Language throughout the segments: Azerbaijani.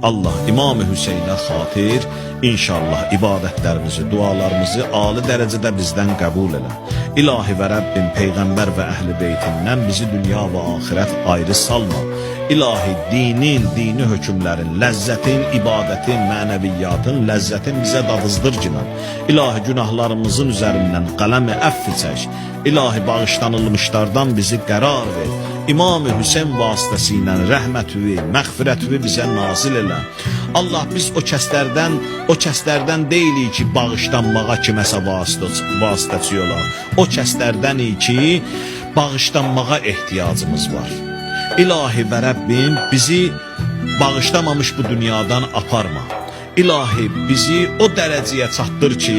Allah İmam-ı Hüseynə xatir inşallah ibadətlərimizi, dualarımızı ali dərəcədə bizdən qəbul elə. İlahi və Rəbbim Peyğəmbər və əhl-i beytindən bizi dünya və axirət ayrı salma. İlahi dinin, dini hökümlərin, ləzzətin, ibadətin, mənəviyyatın, ləzzətin bizə dadızdır cinan. İlahi günahlarımızın üzərindən qələmi əffi çək. İlahi bağışlanılmışlardan bizi qərar ver. İmam-ı Hüseyn vasitəsilə rəhmətüvi, məğfirətüvi bizə nazil elə. Allah biz o kəslərdən deyilik ki, bağışlanmağa kiməsə vasitəçi olar. O kəslərdənik ki, bağışlanmağa ehtiyacımız var. İlahi və Rəbbim bizi bağışlamamış bu dünyadan aparma. İlahi bizi o dərəcəyə çatdır ki,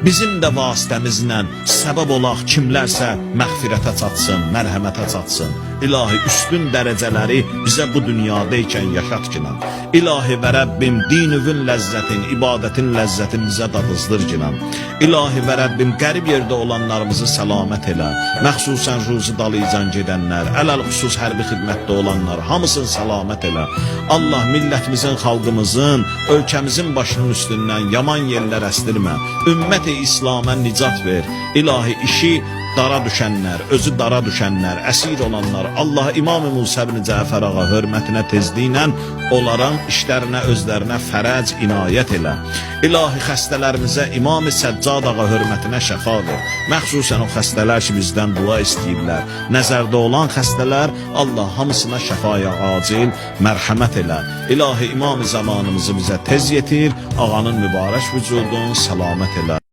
bizim də vasitəmizlə səbəb olaq kimlərsə məğfirətə çatsın, mərhəmətə çatsın. İlahi üstün dərəcələri bizə bu dünyadaykən yaşat ki, İlahi və Rəbbim dinüvün ləzzətin, ibadətin ləzzətin bizə dadızdır ki, İlahi və Rəbbim qərib yerdə olanlarımızı səlamət elə, məxsusən ruzu dalıcan gedənlər, ələl-xüsus hərbi xidmətdə olanlar, hamısını səlamət elə. Allah millətimizin, xalqımızın, ölkəmizin başının üstündən yaman yerlər əstirmə, ümmət-i İslam'a nicat ver. İlahi işi dara düşənlər, özü dara düşənlər, əsir olanlar, Allah İmam-ı Musa ibn Cəfər ağa hörmətinə tezliklə onların işlərinə, özlərinə fərəc inayət elə. İlahi xəstələrimizə İmam-ı Səccad ağa hörmətinə şəfa ver. Məxsusən o xəstələr ki, bizdən dua istəyirlər. Nəzərdə olan xəstələr, Allah hamısına şəfaya acil, mərhəmət elə. İlahi İmam-ı zamanımızı bizə tez yetir, ağanın mübarək vücudun səlamət elə.